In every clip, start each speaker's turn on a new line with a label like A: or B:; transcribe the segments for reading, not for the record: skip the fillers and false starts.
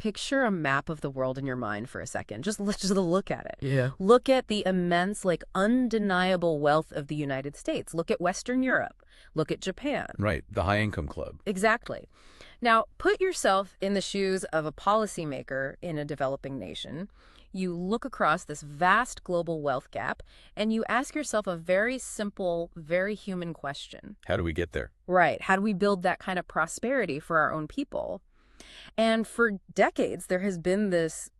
A: picture a map of the world in your mind for a second. Let's just look at it.
B: Yeah.
A: Look at the immense, undeniable wealth of the United States. Look at Western Europe. Look at Japan.
B: Right. The high income club.
A: Exactly. Now, put yourself in the shoes of a policymaker in a developing nation. You look across this vast global wealth gap, and you ask yourself a very simple, very human question.
B: How do we get there?
A: Right. How do we build that kind of prosperity for our own people? And for decades, there has been this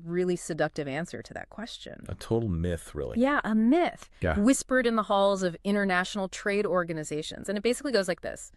A: really seductive answer to that question.
B: A total myth, really.
A: Yeah, a myth.
B: Yeah.
A: Whispered in the halls of international trade organizations. And it basically goes like this.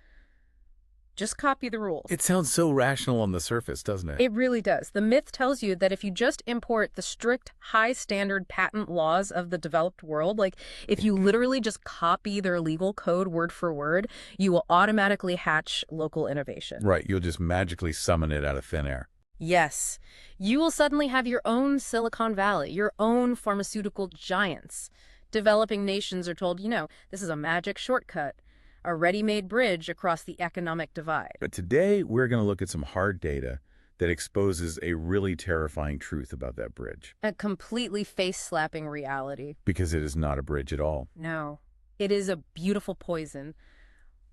A: Just copy the rules.
B: It sounds so rational on the surface, doesn't it?
A: It really does. The myth tells you that if you just import the strict, high-standard patent laws of the developed world, if you literally just copy their legal code word for word, you will automatically hatch local innovation.
B: Right. You'll just magically summon it out of thin air.
A: Yes. You will suddenly have your own Silicon Valley, your own pharmaceutical giants. Developing nations are told, this is a magic shortcut, a ready-made bridge across the economic divide.
B: But today, we're going to look at some hard data that exposes a really terrifying truth about that bridge.
A: A completely face-slapping reality.
B: Because it is not a bridge at all.
A: No, it is a beautiful poison.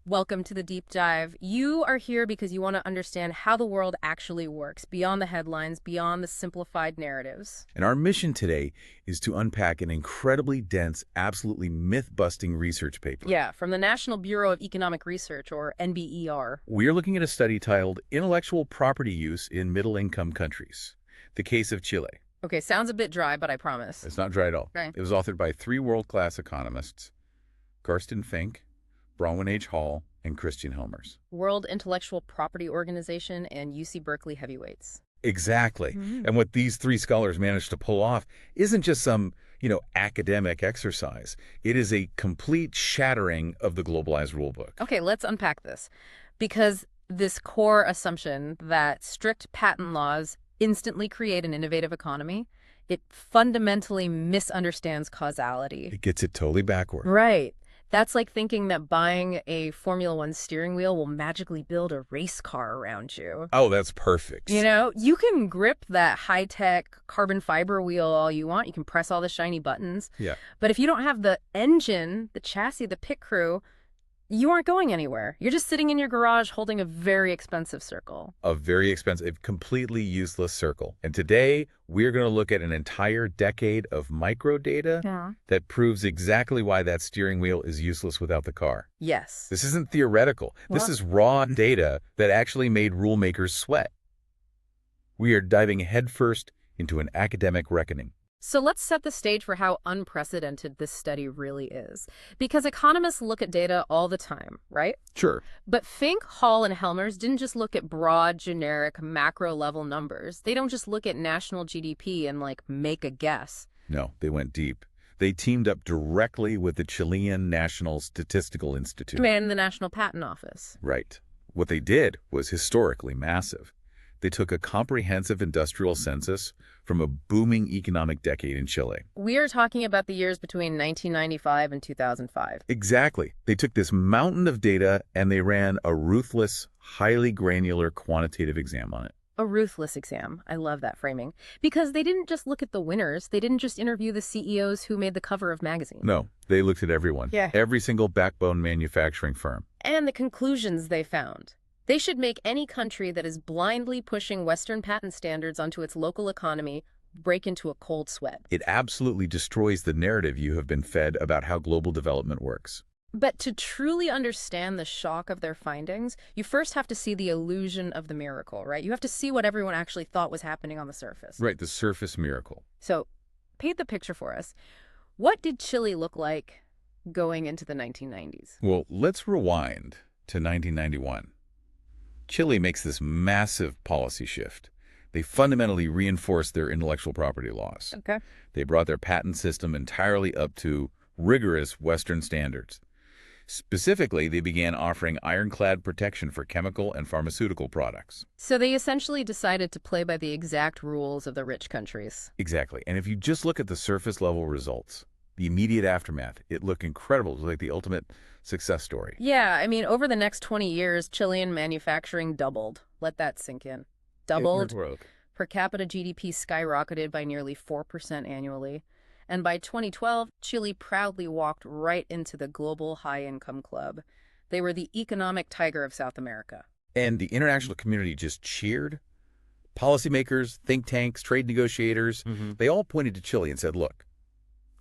A: Welcome to the deep dive. You are here because you want to understand how the world actually works, beyond the headlines, beyond the simplified narratives.
B: And our mission today is to unpack an incredibly dense, absolutely myth-busting research paper.
A: Yeah, from the National Bureau of Economic Research, or NBER.
B: We are looking at a study titled Intellectual Property Use in Middle-Income Countries, the case of Chile.
A: Okay, sounds a bit dry, but I promise.
B: It's not dry at all.
A: Okay.
B: It was authored by 3 world-class economists, Carsten Fink, Bronwyn H, and Christian Helmers.
A: World Intellectual Property Organization and UC Berkeley heavyweights.
B: Exactly. And what these 3 scholars managed to pull off isn't just some, academic exercise. It is a complete shattering of the globalized rulebook.
A: Okay, let's unpack this. Because this core assumption that strict patent laws instantly create an innovative economy, it fundamentally misunderstands causality.
B: It gets it totally backward.
A: Right. That's like thinking that buying a Formula One steering wheel will magically build a race car around you.
B: Oh, that's perfect.
A: You can grip that high-tech carbon fiber wheel all you want. You can press all the shiny buttons.
B: Yeah.
A: But if you don't have the engine, the chassis, the pit crew, you aren't going anywhere. You're just sitting in your garage holding a very expensive circle.
B: A very expensive, completely useless circle. And today, we're going to look at an entire decade of microdata that proves exactly why that steering wheel is useless without the car.
A: Yes.
B: This isn't theoretical. This is raw data that actually made rulemakers sweat. We are diving headfirst into an academic reckoning.
A: So let's set the stage for how unprecedented this study really is. Because economists look at data all the time, right?
B: Sure.
A: But Fink, Hall, and Helmers didn't just look at broad, generic, macro-level numbers. They don't just look at national GDP and, make a guess.
B: No, they went deep. They teamed up directly with the Chilean National Statistical Institute.
A: And the National Patent Office.
B: Right. What they did was historically massive. They took a comprehensive industrial census from a booming economic decade in Chile.
A: We are talking about the years between 1995 and 2005.
B: Exactly. They took this mountain of data and they ran a ruthless, highly granular quantitative exam on it.
A: A ruthless exam. I love that framing. Because they didn't just look at the winners. They didn't just interview the CEOs who made the cover of magazines.
B: No, they looked at everyone.
A: Yeah.
B: Every single backbone manufacturing firm.
A: And the conclusions they found. They should make any country that is blindly pushing Western patent standards onto its local economy break into a cold sweat.
B: It absolutely destroys the narrative you have been fed about how global development works.
A: But to truly understand the shock of their findings, you first have to see the illusion of the miracle, right? You have to see what everyone actually thought was happening on the surface.
B: Right, the surface miracle.
A: So, paint the picture for us. What did Chile look like going into the 1990s?
B: Well, let's rewind to 1991. Chile makes this massive policy shift. They fundamentally reinforced their intellectual property laws.
A: Okay.
B: They brought their patent system entirely up to rigorous Western standards. Specifically, they began offering ironclad protection for chemical and pharmaceutical products.
A: So they essentially decided to play by the exact rules of the rich countries.
B: Exactly. And if you just look at the surface level results, the immediate aftermath, it looked incredible. It was like the ultimate success story.
A: Yeah, over the next 20 years, Chilean manufacturing doubled. Let that sink in. Doubled. Per capita GDP skyrocketed by nearly 4% annually. And by 2012, Chile proudly walked right into the global high-income club. They were the economic tiger of South America.
B: And the international community just cheered. Policymakers, think tanks, trade negotiators, they all pointed to Chile and said, look,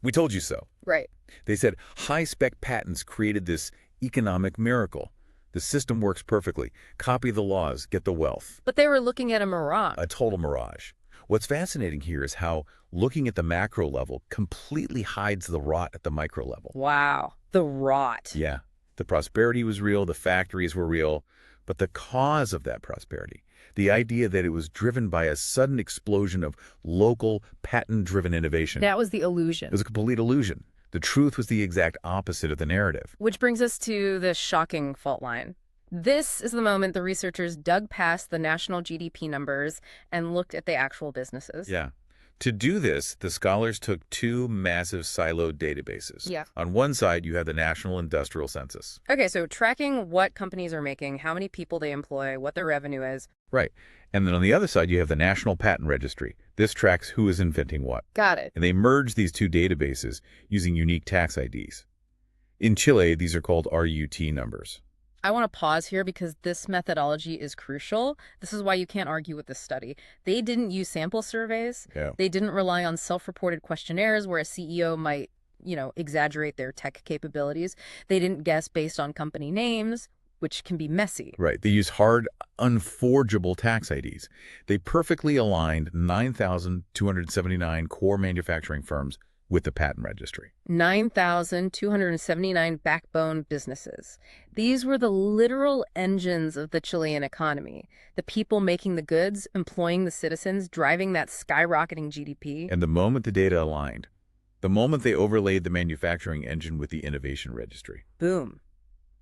B: we told you so.
A: Right.
B: They said high-spec patents created this economic miracle. The system works perfectly. Copy the laws, get the wealth.
A: But they were looking at a mirage.
B: A total mirage. What's fascinating here is how looking at the macro level completely hides the rot at the micro level.
A: Wow. The rot.
B: Yeah. The prosperity was real, the factories were real, but the cause of that prosperity, the idea that it was driven by a sudden explosion of local, patent-driven innovation.
A: That was the illusion.
B: It was a complete illusion. The truth was the exact opposite of the narrative.
A: Which brings us to the shocking fault line. This is the moment the researchers dug past the national GDP numbers and looked at the actual businesses.
B: Yeah. To do this, the scholars took two massive siloed databases.
A: Yeah.
B: On one side, you have the National Industrial Census.
A: Okay, so tracking what companies are making, how many people they employ, what their revenue is.
B: Right. And then on the other side, you have the National Patent Registry. This tracks who is inventing what.
A: Got it.
B: And they merged these two databases using unique tax IDs. In Chile, these are called RUT numbers.
A: I want to pause here because this methodology is crucial. This is why you can't argue with this study. They didn't use sample surveys.
B: Yeah.
A: They didn't rely on self-reported questionnaires where a CEO might, exaggerate their tech capabilities. They didn't guess based on company names, which can be messy.
B: Right. They use hard, unforgeable tax IDs. They perfectly aligned 9,279 core manufacturing firms with the patent registry.
A: 9,279 backbone businesses. These were the literal engines of the Chilean economy. The people making the goods, employing the citizens, driving that skyrocketing GDP.
B: And the moment the data aligned, the moment they overlaid the manufacturing engine with the innovation registry,
A: boom.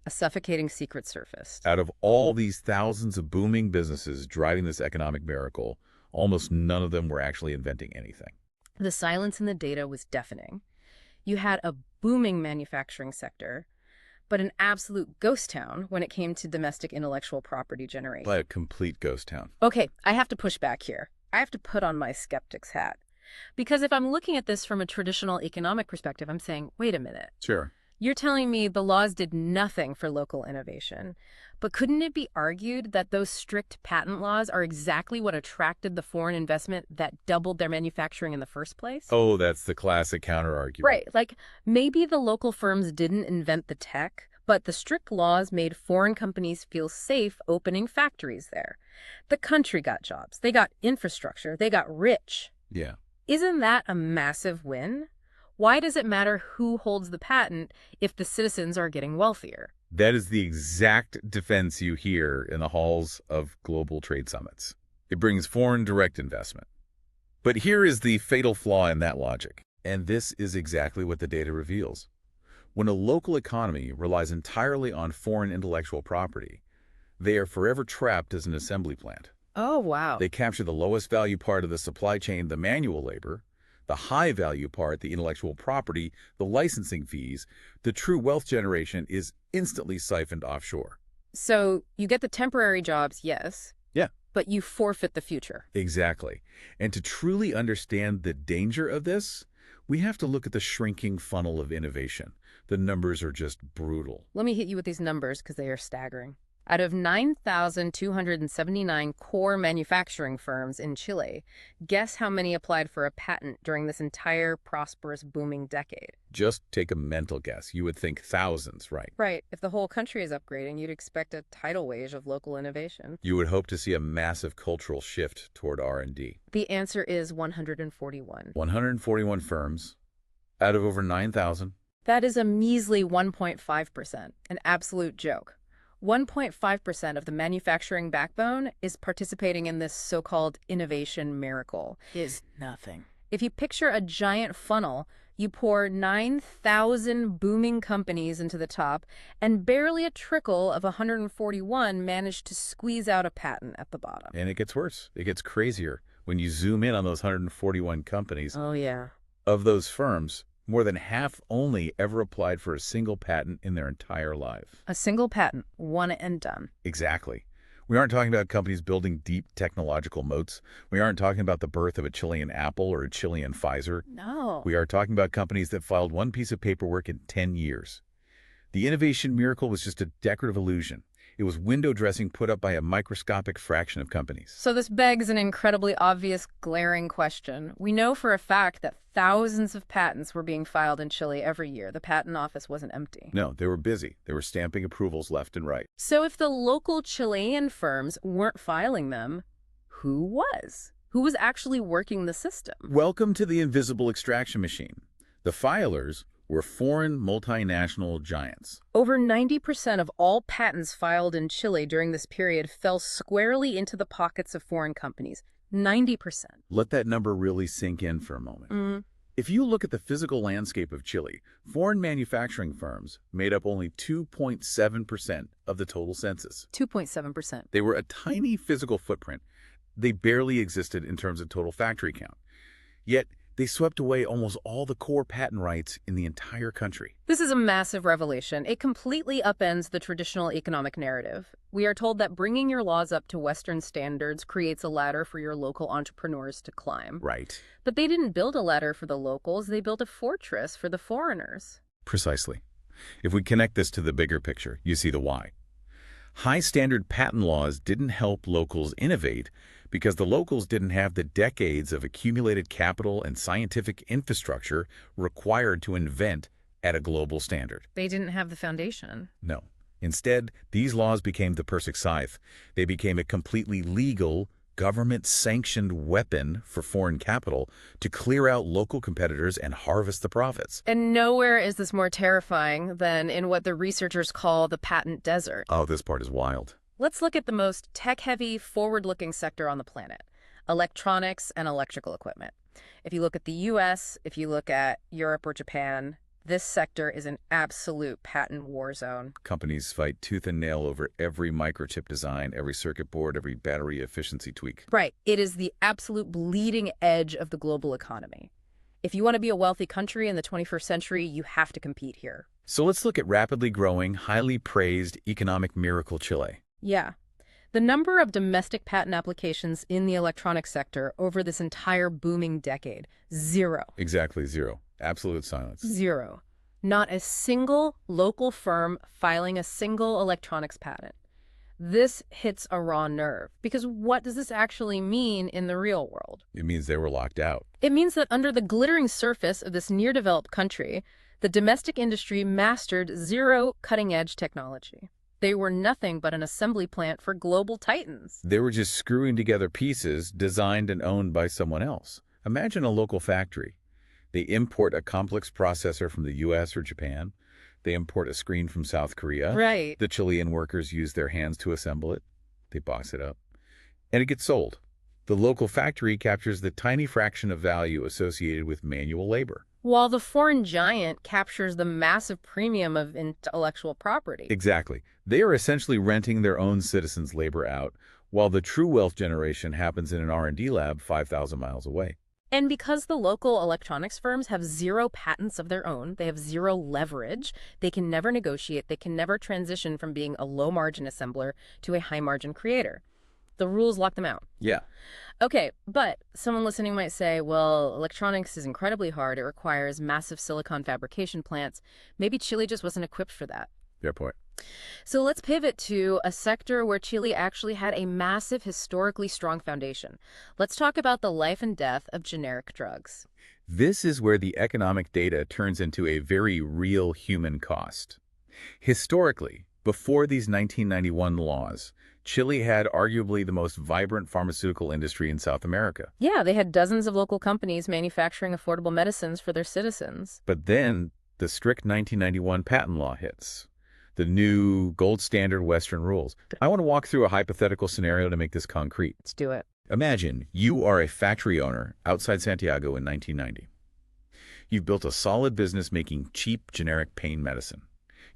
A: A suffocating secret surfaced.
B: out of all these thousands of booming businesses driving this economic miracle, almost none of them were actually inventing anything.
A: The silence in the data was deafening. You had a booming manufacturing sector, but an absolute ghost town when it came to domestic intellectual property generation.
B: Like a complete ghost town.
A: Okay, I have to push back here. I have to put on my skeptic's hat. Because if I'm looking at this from a traditional economic perspective, I'm saying, wait a minute.
B: Sure.
A: You're telling me the laws did nothing for local innovation. But couldn't it be argued that those strict patent laws are exactly what attracted the foreign investment that doubled their manufacturing in the first place?
B: Oh, that's the classic counter-argument.
A: Right. Like, maybe the local firms didn't invent the tech, but the strict laws made foreign companies feel safe opening factories there. The country got jobs. They got infrastructure. They got rich.
B: Yeah.
A: Isn't that a massive win? Why does it matter who holds the patent if the citizens are getting wealthier?
B: That is the exact defense you hear in the halls of global trade summits. It brings foreign direct investment. But here is the fatal flaw in that logic. And this is exactly what the data reveals. When a local economy relies entirely on foreign intellectual property, they are forever trapped as an assembly plant.
A: Oh, wow.
B: They capture the lowest value part of the supply chain, the manual labor, the high value part, the intellectual property, the licensing fees. The true wealth generation is instantly siphoned offshore.
A: So you get the temporary jobs, yes.
B: Yeah.
A: But you forfeit the future.
B: Exactly. And to truly understand the danger of this, we have to look at the shrinking funnel of innovation. The numbers are just brutal.
A: Let me hit you with these numbers because they are staggering. Out of 9,279 core manufacturing firms in Chile, guess how many applied for a patent during this entire prosperous, booming decade?
B: Just take a mental guess. You would think thousands, right?
A: Right. If the whole country is upgrading, you'd expect a tidal wave of local innovation.
B: You would hope to see a massive cultural shift toward R&D.
A: The answer is 141.
B: 141 firms out of over 9,000.
A: That is a measly 1.5%, an absolute joke. 1.5% of the manufacturing backbone is participating in this so-called innovation miracle.
C: Is nothing.
A: If you picture a giant funnel, you pour 9,000 booming companies into the top, and barely a trickle of 141 manage to squeeze out a patent at the bottom.
B: And it gets worse. It gets crazier. When you zoom in on those 141 companies,
A: Oh, yeah.
B: of those firms, more than half only ever applied for a single patent in their entire life.
A: A single patent, one and done.
B: Exactly. We aren't talking about companies building deep technological moats. We aren't talking about the birth of a Chilean Apple or a Chilean Pfizer.
A: No.
B: We are talking about companies that filed one piece of paperwork in 10 years. The innovation miracle was just a decorative illusion. It was window dressing put up by a microscopic fraction of companies.
A: So this begs an incredibly obvious, glaring question. We know for a fact that thousands of patents were being filed in Chile every year. The patent office wasn't empty.
B: No, they were busy. They were stamping approvals left and right.
A: So if the local Chilean firms weren't filing them, who was? Who was actually working the system?
B: Welcome to the invisible extraction machine. The filers were foreign multinational giants.
A: Over 90% of all patents filed in Chile during this period fell squarely into the pockets of foreign companies. 90%.
B: Let that number really sink in for a moment. If you look at the physical landscape of Chile, foreign manufacturing firms made up only 2.7% of the total census.
A: 2.7%.
B: They were a tiny physical footprint. They barely existed in terms of total factory count. Yet, they swept away almost all the core patent rights in the entire country.
A: This is a massive revelation. It completely upends the traditional economic narrative. We are told that bringing your laws up to Western standards creates a ladder for your local entrepreneurs to climb.
B: Right.
A: But they didn't build a ladder for the locals. They built a fortress for the foreigners.
B: Precisely. If we connect this to the bigger picture, you see the why. High standard patent laws didn't help locals innovate because the locals didn't have the decades of accumulated capital and scientific infrastructure required to invent at a global standard.
A: They didn't have the foundation.
B: No. Instead, these laws became the Persic scythe. They became a completely legal, government-sanctioned weapon for foreign capital to clear out local competitors and harvest the profits.
A: And nowhere is this more terrifying than in what the researchers call the patent desert.
B: Oh, this part is wild.
A: Let's look at the most tech-heavy, forward-looking sector on the planet, electronics and electrical equipment. If you look at the US, if you look at Europe or Japan, this sector is an absolute patent war zone.
B: Companies fight tooth and nail over every microchip design, every circuit board, every battery efficiency tweak.
A: Right. It is the absolute bleeding edge of the global economy. If you want to be a wealthy country in the 21st century, you have to compete here.
B: So let's look at rapidly growing, highly praised economic miracle Chile.
A: Yeah. The number of domestic patent applications in the electronics sector over this entire booming decade, zero.
B: Exactly zero. Absolute silence.
A: Zero. Not a single local firm filing a single electronics patent. This hits a raw nerve, because what does this actually mean in the real world?
B: It means they were locked out.
A: It means that under the glittering surface of this near-developed country, the domestic industry mastered zero cutting-edge technology. They were nothing but an assembly plant for global titans.
B: They were just screwing together pieces designed and owned by someone else. Imagine a local factory. They import a complex processor from the US or Japan. They import a screen from South Korea.
A: Right.
B: The Chilean workers use their hands to assemble it. They box it up. And it gets sold. The local factory captures the tiny fraction of value associated with manual labor.
A: While the foreign giant captures the massive premium of intellectual property.
B: Exactly. They are essentially renting their own citizens' labor out, while the true wealth generation happens in an R&D lab 5,000 miles away.
A: And because the local electronics firms have zero patents of their own, they have zero leverage, they can never negotiate, they can never transition from being a low-margin assembler to a high-margin creator. The rules lock them out.
B: Yeah.
A: Okay, but someone listening might say, well, electronics is incredibly hard. It requires massive silicon fabrication plants. Maybe Chile just wasn't equipped for that.
B: Fair point.
A: So let's pivot to a sector where Chile actually had a massive, historically strong foundation. Let's talk about the life and death of generic drugs.
B: This is where the economic data turns into a very real human cost. Historically, before these 1991 laws, Chile had arguably the most vibrant pharmaceutical industry in South America.
A: Yeah, they had dozens of local companies manufacturing affordable medicines for their citizens.
B: But then the strict 1991 patent law hits. The new gold standard Western rules. I want to walk through a hypothetical scenario to make this concrete.
A: Let's do it.
B: Imagine you are a factory owner outside Santiago in 1990. You've built a solid business making cheap generic pain medicine.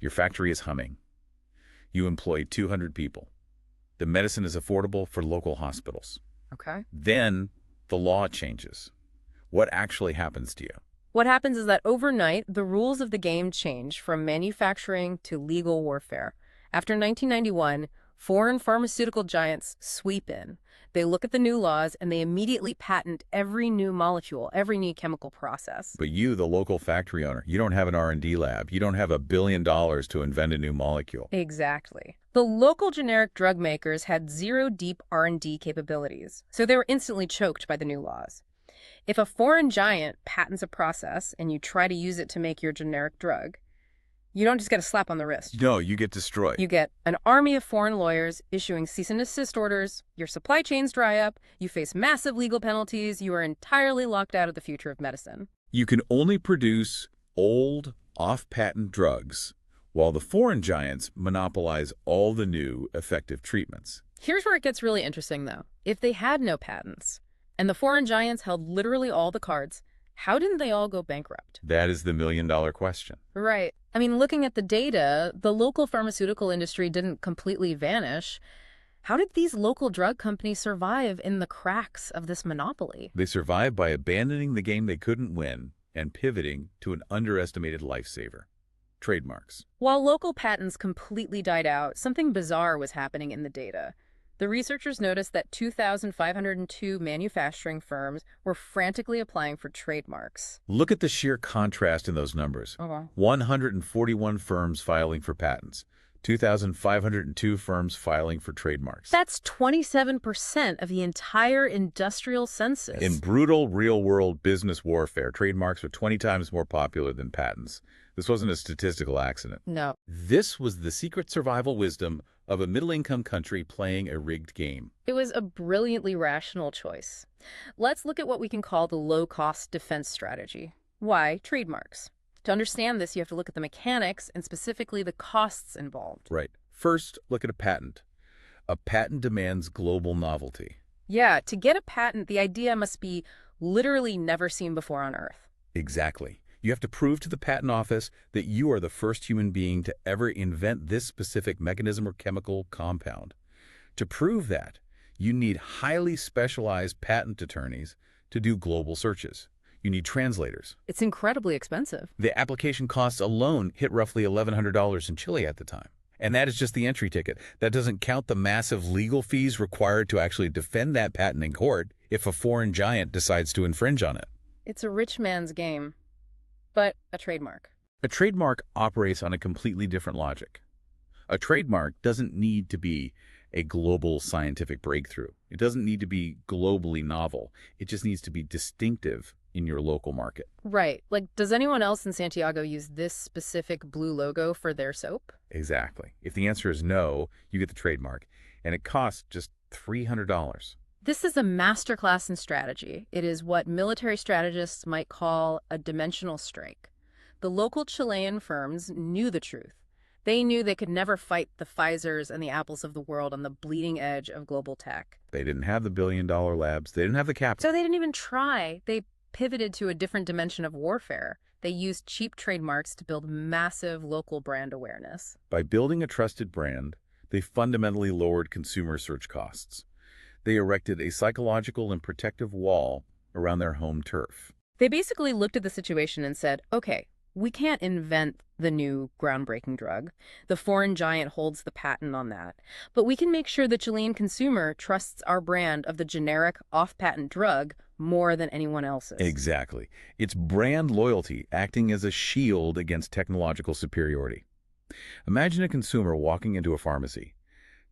B: Your factory is humming. You employ 200 people. The medicine is affordable for local hospitals.
A: Okay.
B: Then the law changes. What actually happens to you?
A: What happens is that overnight, the rules of the game change from manufacturing to legal warfare. After 1991, Foreign pharmaceutical giants sweep in. They look at the new laws and they immediately patent every new molecule, every new chemical process.
B: But you, the local factory owner, you don't have an R&D lab. You don't have $1 billion to invent a new molecule.
A: Exactly. The local generic drug makers had zero deep R&D capabilities, so they were instantly choked by the new laws. If a foreign giant patents a process and you try to use it to make your generic drug, you don't just get a slap on the wrist.
B: No, you get destroyed.
A: You get an army of foreign lawyers issuing cease and desist orders, your supply chains dry up, you face massive legal penalties, you are entirely locked out of the future of medicine.
B: You can only produce old, off-patent drugs, while the foreign giants monopolize all the new, effective treatments.
A: Here's where it gets really interesting, though. If they had no patents, and the foreign giants held literally all the cards, how didn't they all go bankrupt?
B: That is the million-dollar question.
A: Right. I mean, looking at the data, the local pharmaceutical industry didn't completely vanish. How did these local drug companies survive in the cracks of this monopoly?
B: They survived by abandoning the game they couldn't win and pivoting to an underestimated lifesaver: trademarks.
A: While local patents completely died out, something bizarre was happening in the data. The researchers noticed that 2,502 manufacturing firms were frantically applying for trademarks.
B: Look at the sheer contrast in those numbers.
A: Okay.
B: 141 firms filing for patents, 2,502 firms filing for trademarks.
A: That's 27% of the entire industrial census.
B: In brutal, real-world business warfare, trademarks are 20 times more popular than patents. This wasn't a statistical accident.
A: No.
B: This was the secret survival wisdom of a middle-income country playing a rigged game.
A: It was a brilliantly rational choice. Let's look at what we can call the low-cost defense strategy. Why trademarks? To understand this, you have to look at the mechanics and specifically the costs involved.
B: Right. First, look at a patent. A patent demands global novelty.
A: Yeah, to get a patent, the idea must be literally never seen before on Earth.
B: Exactly. You have to prove to the patent office that you are the first human being to ever invent this specific mechanism or chemical compound. To prove that, you need highly specialized patent attorneys to do global searches. You need translators.
A: It's incredibly expensive.
B: The application costs alone hit roughly $1,100 in Chile at the time. And that is just the entry ticket. That doesn't count the massive legal fees required to actually defend that patent in court if a foreign giant decides to infringe on it.
A: It's a rich man's game. But a trademark.
B: A trademark operates on a completely different logic. A trademark doesn't need to be a global scientific breakthrough. It doesn't need to be globally novel. It just needs to be distinctive in your local market.
A: Right. Like, does anyone else in Santiago use this specific blue logo for their soap?
B: Exactly. If the answer is no, you get the trademark, and it costs just $300.
A: This is a masterclass in strategy. It is what military strategists might call a dimensional strike. The local Chilean firms knew the truth. They knew they could never fight the Pfizers and the Apples of the world on the bleeding edge of global tech.
B: They didn't have the billion-dollar labs. They didn't have the capital.
A: So they didn't even try. They pivoted to a different dimension of warfare. They used cheap trademarks to build massive local brand awareness.
B: By building a trusted brand, they fundamentally lowered consumer search costs. They erected a psychological and protective wall around their home turf.
A: They basically looked at the situation and said, okay, we can't invent the new groundbreaking drug. The foreign giant holds the patent on that. But we can make sure the Chilean consumer trusts our brand of the generic off-patent drug more than anyone else's.
B: Exactly. It's brand loyalty acting as a shield against technological superiority. Imagine a consumer walking into a pharmacy.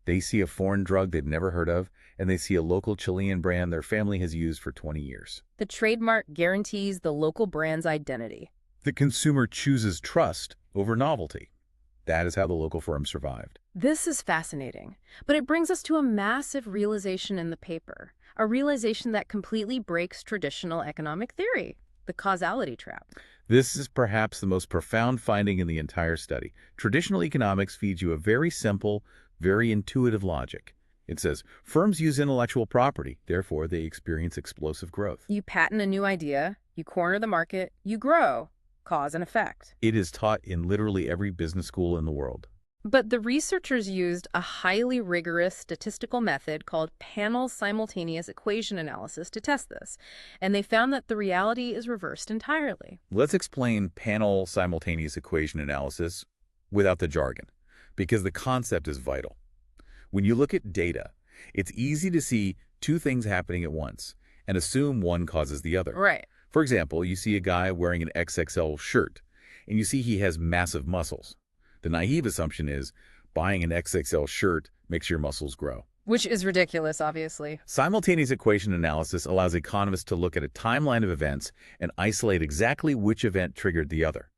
B: They see a foreign drug they've never heard of, and they see a local Chilean brand their family has used for 20 years.
A: The trademark guarantees the local brand's identity.
B: The consumer chooses trust over novelty. That is how the local firm survived.
A: This is fascinating, but it brings us to a massive realization in the paper, a realization that completely breaks traditional economic theory, the causality trap.
B: This is perhaps the most profound finding in the entire study. Traditional economics feeds you a very simple, very intuitive logic. It says, firms use intellectual property, therefore they experience explosive growth.
A: You patent a new idea, you corner the market, you grow. Cause and effect.
B: It is taught in literally every business school in the world.
A: But the researchers used a highly rigorous statistical method called panel simultaneous equation analysis to test this, and they found that the reality is reversed entirely.
B: Let's explain panel simultaneous equation analysis without the jargon, because the concept is vital. When you look at data, it's easy to see two things happening at once and assume one causes the other.
A: Right.
B: For example, you see a guy wearing an XXL shirt, and you see he has massive muscles. The naive assumption is buying an XXL shirt makes your muscles grow.
A: Which is ridiculous, obviously.
B: Simultaneous equation analysis allows economists to look at a timeline of events and isolate exactly which event triggered the other.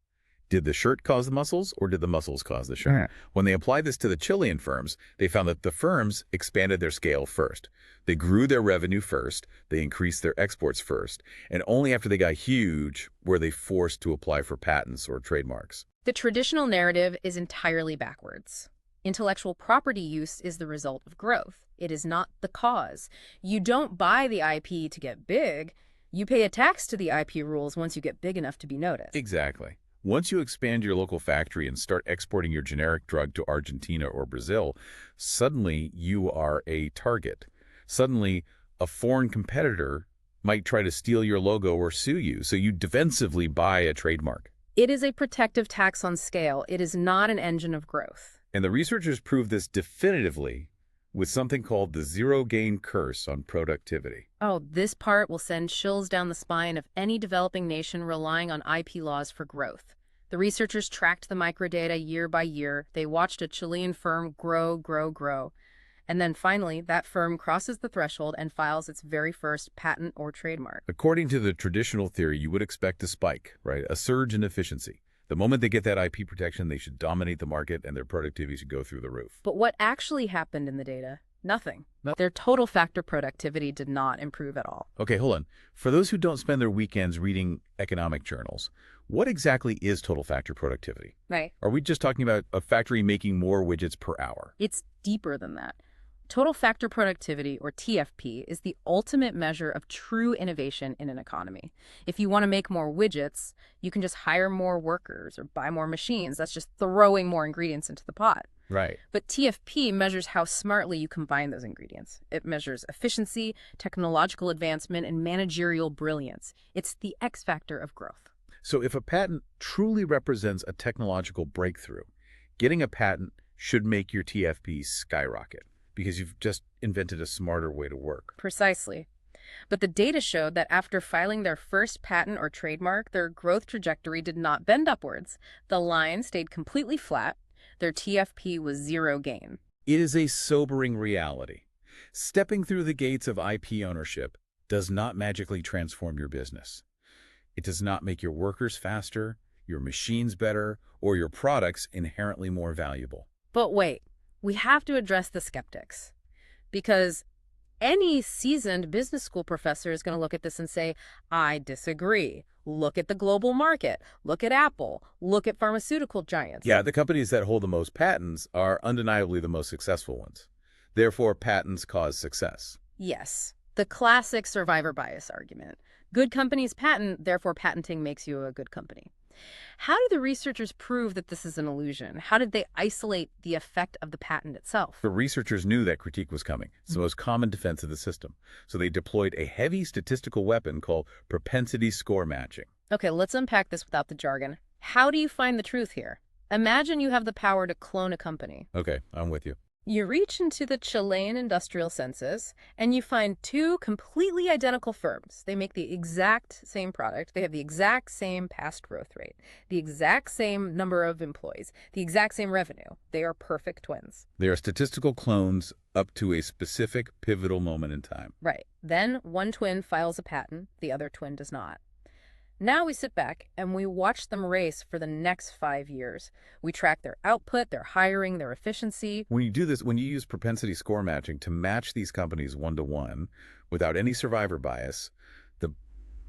B: Did the shirt cause the muscles, or did the muscles cause the shirt?
A: Right.
B: When they applied this to the Chilean firms, they found that the firms expanded their scale first. They grew their revenue first, they increased their exports first, and only after they got huge were they forced to apply for patents or trademarks.
A: The traditional narrative is entirely backwards. Intellectual property use is the result of growth. It is not the cause. You don't buy the IP to get big. You pay a tax to the IP rules once you get big enough to be noticed.
B: Exactly. Once you expand your local factory and start exporting your generic drug to Argentina or Brazil, suddenly you are a target. Suddenly, a foreign competitor might try to steal your logo or sue you, so you defensively buy a trademark.
A: It is a protective tax on scale. It is not an engine of growth.
B: And the researchers prove this definitively with something called the zero-gain curse on productivity.
A: Oh, this part will send chills down the spine of any developing nation relying on IP laws for growth. The researchers tracked the microdata year by year. They watched a Chilean firm grow. And then finally, that firm crosses the threshold and files its very first patent or trademark.
B: According to the traditional theory, you would expect a spike, right? A surge in efficiency. The moment they get that IP protection, they should dominate the market and their productivity should go through the roof.
A: But what actually happened in the data? Nothing. Their total factor productivity did not improve at all.
B: Okay, hold on. For those who don't spend their weekends reading economic journals, what exactly is total factor productivity?
A: Right.
B: Are we just talking about a factory making more widgets per hour?
A: It's deeper than that. Total factor productivity, or TFP, is the ultimate measure of true innovation in an economy. If you want to make more widgets, you can just hire more workers or buy more machines. That's just throwing more ingredients into the pot.
B: Right.
A: But TFP measures how smartly you combine those ingredients. It measures efficiency, technological advancement, and managerial brilliance. It's the X factor of growth.
B: So if a patent truly represents a technological breakthrough, getting a patent should make your TFP skyrocket, because you've just invented a smarter way to work.
A: Precisely. But the data showed that after filing their first patent or trademark, their growth trajectory did not bend upwards. The line stayed completely flat. Their TFP was zero gain.
B: It is a sobering reality. Stepping through the gates of IP ownership does not magically transform your business. It does not make your workers faster, your machines better, or your products inherently more valuable.
A: But wait. We have to address the skeptics, because any seasoned business school professor is going to look at this and say, I disagree. Look at the global market. Look at Apple. Look at pharmaceutical giants.
B: Yeah, the companies that hold the most patents are undeniably the most successful ones. Therefore, patents cause success.
A: Yes, the classic survivor bias argument. Good companies patent, therefore patenting makes you a good company. How do the researchers prove that this is an illusion? How did they isolate the effect of the patent itself?
B: The researchers knew that critique was coming. It's the most common defense of the system. So they deployed a heavy statistical weapon called propensity score matching.
A: Okay, let's unpack this without the jargon. How do you find the truth here? Imagine you have the power to clone a company.
B: Okay, I'm with you.
A: You reach into the Chilean industrial census, and you find two completely identical firms. They make the exact same product. They have the exact same past growth rate, the exact same number of employees, the exact same revenue. They are perfect twins.
B: They are statistical clones up to a specific pivotal moment in time.
A: Right. Then one twin files a patent, the other twin does not. Now we sit back and we watch them race for the next 5 years. We track their output, their hiring, their efficiency.
B: When you do this, when you use propensity score matching to match these companies one-to-one without any survivor bias, the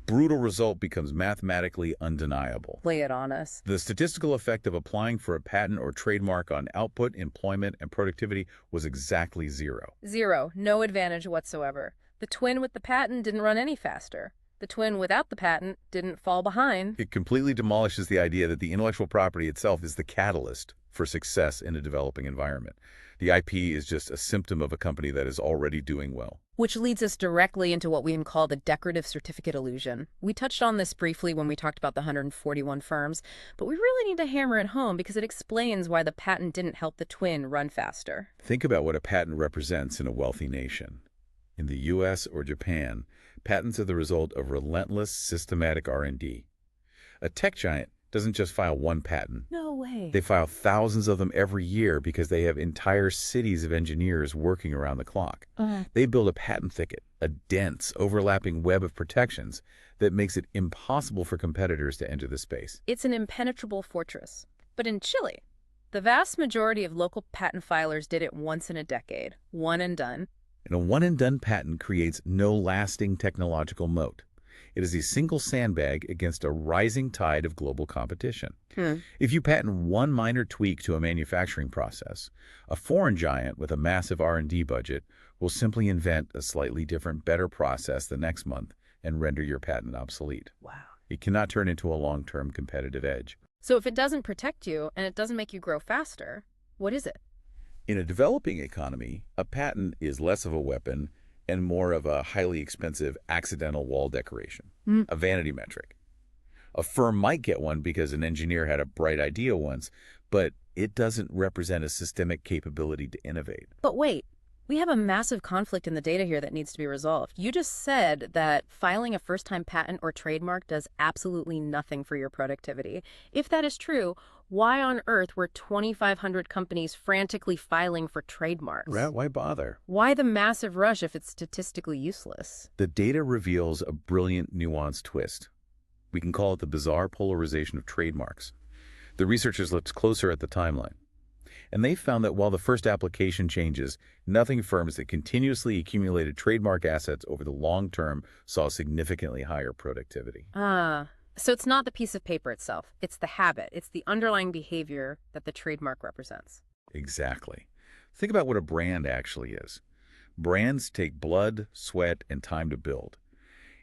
B: brutal result becomes mathematically undeniable.
A: Lay it on us.
B: The statistical effect of applying for a patent or trademark on output, employment, and productivity was exactly zero.
A: Zero. No advantage whatsoever. The twin with the patent didn't run any faster. The twin without the patent didn't fall behind.
B: It completely demolishes the idea that the intellectual property itself is the catalyst for success in a developing environment. The IP is just a symptom of a company that is already doing well.
A: Which leads us directly into what we can call the decorative certificate illusion. We touched on this briefly when we talked about the 141 firms, but we really need to hammer it home because it explains why the patent didn't help the twin run faster.
B: Think about what a patent represents in a wealthy nation. In the US or Japan, patents are the result of relentless, systematic R&D. A tech giant doesn't just file one patent.
A: No way.
B: They file thousands of them every year because they have entire cities of engineers working around the clock. They build a patent thicket, a dense, overlapping web of protections that makes it impossible for competitors to enter the space.
A: It's an impenetrable fortress. But in Chile, the vast majority of local patent filers did it once in a decade, one and done.
B: And a one-and-done patent creates no lasting technological moat. It is a single sandbag against a rising tide of global competition. If you patent one minor tweak to a manufacturing process, a foreign giant with a massive R&D budget will simply invent a slightly different, better process the next month and render your patent obsolete.
A: Wow.
B: It cannot turn into a long-term competitive edge.
A: So if it doesn't protect you and it doesn't make you grow faster, what is it?
B: In a developing economy, a patent is less of a weapon and more of a highly expensive accidental wall decoration, a vanity metric. A firm might get one because an engineer had a bright idea once, but it doesn't represent a systemic capability to innovate.
A: But wait, we have a massive conflict in the data here that needs to be resolved. You just said that filing a first-time patent or trademark does absolutely nothing for your productivity. If that is true, why on earth were 2,500 companies frantically filing for trademarks?
B: Why bother?
A: Why the massive rush if it's statistically useless?
B: The data reveals a brilliant, nuanced twist. We can call it the bizarre polarization of trademarks. The researchers looked closer at the timeline, and they found that while the first application changes, nothing firms that continuously accumulated trademark assets over the long term saw significantly higher productivity.
A: So it's not the piece of paper itself. It's the habit. It's the underlying behavior that the trademark represents.
B: Exactly. Think about what a brand actually is. Brands take blood, sweat, and time to build.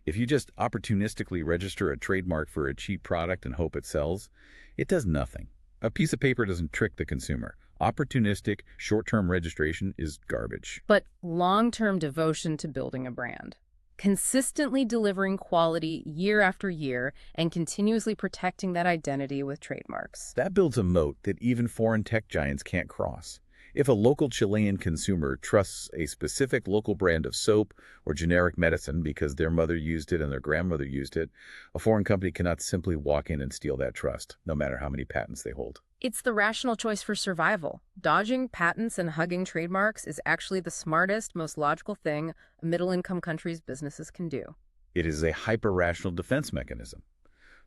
B: If you just opportunistically register a trademark for a cheap product and hope it sells, it does nothing. A piece of paper doesn't trick the consumer. Opportunistic, short-term registration is garbage.
A: But long-term devotion to building a brand, consistently delivering quality year after year, and continuously protecting that identity with trademarks.
B: That builds a moat that even foreign tech giants can't cross. If a local Chilean consumer trusts a specific local brand of soap or generic medicine because their mother used it and their grandmother used it, a foreign company cannot simply walk in and steal that trust, no matter how many patents they hold.
A: It's the rational choice for survival. Dodging patents and hugging trademarks is actually the smartest, most logical thing a middle-income country's businesses can do.
B: It is a hyper-rational defense mechanism.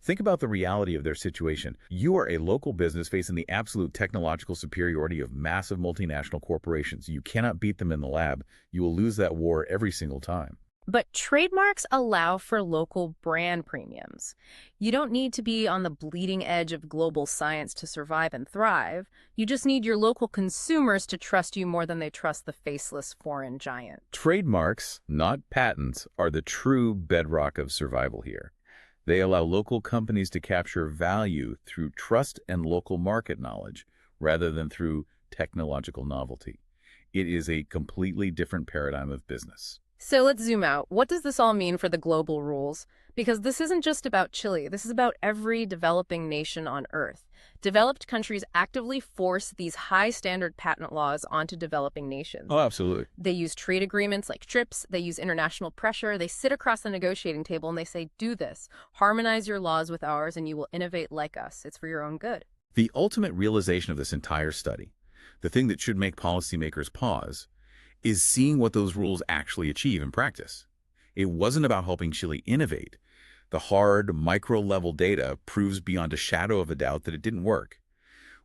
B: Think about the reality of their situation. You are a local business facing the absolute technological superiority of massive multinational corporations. You cannot beat them in the lab. You will lose that war every single time.
A: But trademarks allow for local brand premiums. You don't need to be on the bleeding edge of global science to survive and thrive. You just need your local consumers to trust you more than they trust the faceless foreign giant.
B: Trademarks, not patents, are the true bedrock of survival here. They allow local companies to capture value through trust and local market knowledge rather than through technological novelty. It is a completely different paradigm of business.
A: So let's zoom out. What does this all mean for the global rules? Because this isn't just about Chile. This is about every developing nation on Earth. Developed countries actively force these high-standard patent laws onto developing nations.
B: Oh, absolutely.
A: They use trade agreements like TRIPS. They use international pressure. They sit across the negotiating table and they say, do this. Harmonize your laws with ours and you will innovate like us. It's for your own good.
B: The ultimate realization of this entire study, the thing that should make policymakers pause, is seeing what those rules actually achieve in practice. It wasn't about helping Chile innovate. The hard, micro-level data proves beyond a shadow of a doubt that it didn't work.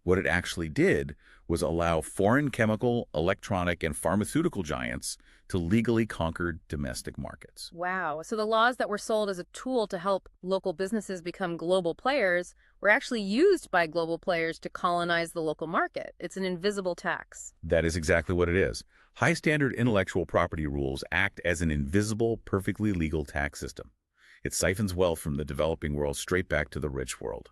B: What it actually did was allow foreign chemical, electronic, and pharmaceutical giants to legally conquer domestic markets.
A: Wow. So the laws that were sold as a tool to help local businesses become global players were actually used by global players to colonize the local market. It's an invisible tax.
B: That is exactly what it is. High-standard intellectual property rules act as an invisible, perfectly legal tax system. It siphons wealth from the developing world straight back to the rich world.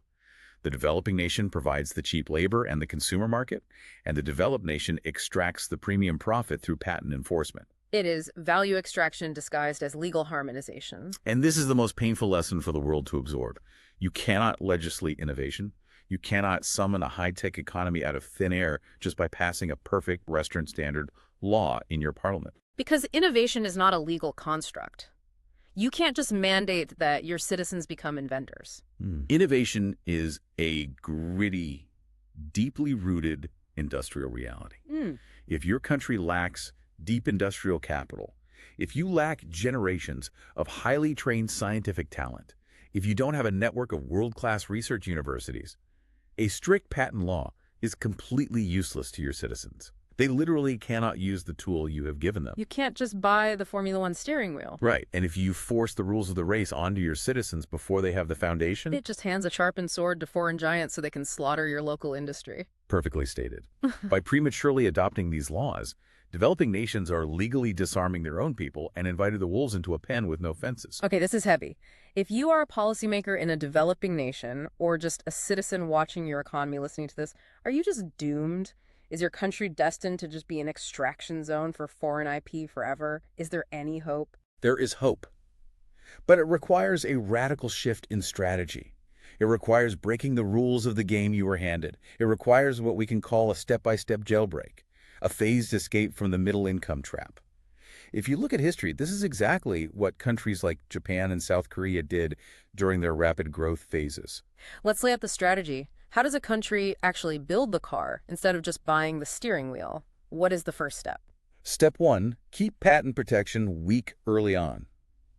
B: The developing nation provides the cheap labor and the consumer market, and the developed nation extracts the premium profit through patent enforcement.
A: It is value extraction disguised as legal harmonization.
B: And this is the most painful lesson for the world to absorb. You cannot legislate innovation. You cannot summon a high-tech economy out of thin air just by passing a perfect Western standard law in your parliament.
A: Because innovation is not a legal construct. You can't just mandate that your citizens become inventors.
B: Innovation is a gritty, deeply rooted industrial reality. If your country lacks deep industrial capital, if you lack generations of highly trained scientific talent, if you don't have a network of world-class research universities, a strict patent law is completely useless to your citizens. They literally cannot use the tool you have given them.
A: You can't just buy the Formula One steering wheel.
B: Right, and if you force the rules of the race onto your citizens before they have the foundation...
A: It just hands a sharpened sword to foreign giants so they can slaughter your local industry.
B: Perfectly stated. By prematurely adopting these laws, developing nations are legally disarming their own people and inviting the wolves into a pen with no fences.
A: Okay, this is heavy. If you are a policymaker in a developing nation, or just a citizen watching your economy listening to this, are you just doomed? Is your country destined to just be an extraction zone for foreign IP forever? Is there any hope?
B: There is hope. But it requires a radical shift in strategy. It requires breaking the rules of the game you were handed. It requires what we can call a step-by-step jailbreak, a phased escape from the middle-income trap. If you look at history, this is exactly what countries like Japan and South Korea did during their rapid growth phases.
A: Let's lay out the strategy. How does a country actually build the car instead of just buying the steering wheel? What is the first step?
B: Step 1, keep patent protection weak early on.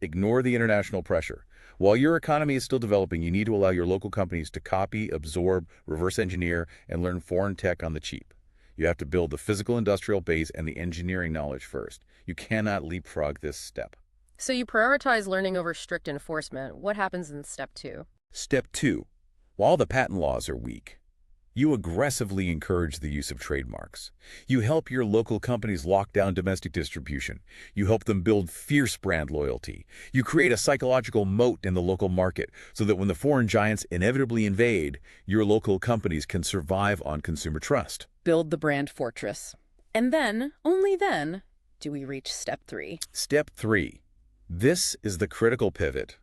B: Ignore the international pressure. While your economy is still developing, you need to allow your local companies to copy, absorb, reverse engineer, and learn foreign tech on the cheap. You have to build the physical industrial base and the engineering knowledge first. You cannot leapfrog this step.
A: So you prioritize learning over strict enforcement. What happens in step 2?
B: Step 2. While the patent laws are weak, you aggressively encourage the use of trademarks. You help your local companies lock down domestic distribution. You help them build fierce brand loyalty. You create a psychological moat in the local market so that when the foreign giants inevitably invade, your local companies can survive on consumer trust.
A: Build the brand fortress. And then, only then, do we reach step 3.
B: Step 3. This is the critical pivot.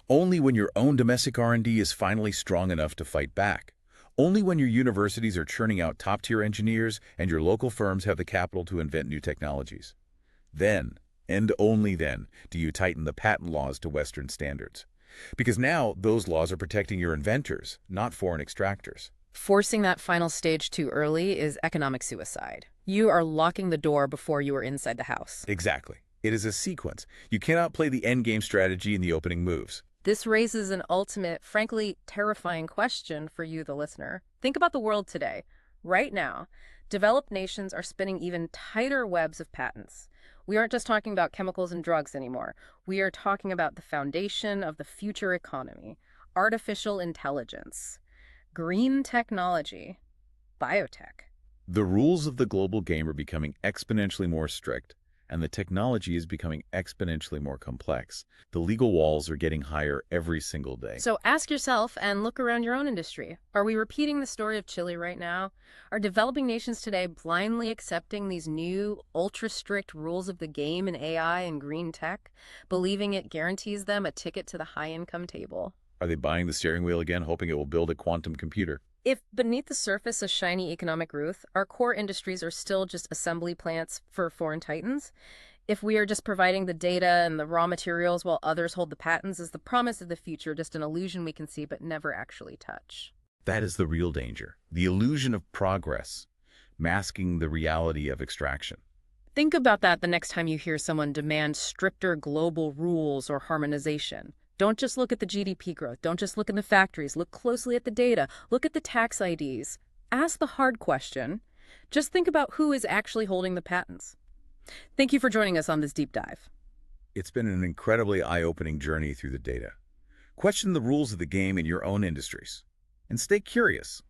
B: Only when your own domestic R&D is finally strong enough to fight back. Only when your universities are churning out top-tier engineers and your local firms have the capital to invent new technologies. Then, and only then, do you tighten the patent laws to Western standards. Because now those laws are protecting your inventors, not foreign extractors.
A: Forcing that final stage too early is economic suicide. You are locking the door before you are inside the house.
B: Exactly. It is a sequence. You cannot play the endgame strategy in the opening moves.
A: This raises an ultimate, frankly, terrifying question for you, the listener. Think about the world today. Right now, developed nations are spinning even tighter webs of patents. We aren't just talking about chemicals and drugs anymore. We are talking about the foundation of the future economy, artificial intelligence, green technology, biotech.
B: The rules of the global game are becoming exponentially more strict, and the technology is becoming exponentially more complex. The legal walls are getting higher every single day.
A: So ask yourself and look around your own industry. Are we repeating the story of Chile right now? Are developing nations today blindly accepting these new, ultra-strict rules of the game in AI and green tech, believing it guarantees them a ticket to the high-income table?
B: Are they buying the steering wheel again, hoping it will build a quantum computer?
A: If beneath the surface a shiny economic growth, our core industries are still just assembly plants for foreign titans, if we are just providing the data and the raw materials while others hold the patents, is the promise of the future just an illusion we can see but never actually touch?
B: That is the real danger. The illusion of progress, masking the reality of extraction.
A: Think about that the next time you hear someone demand stricter global rules or harmonization. Don't just look at the GDP growth. Don't just look in the factories. Look closely at the data. Look at the tax IDs. Ask the hard question. Just think about who is actually holding the patents. Thank you for joining us on this deep dive.
B: It's been an incredibly eye-opening journey through the data. Question the rules of the game in your own industries. And stay curious.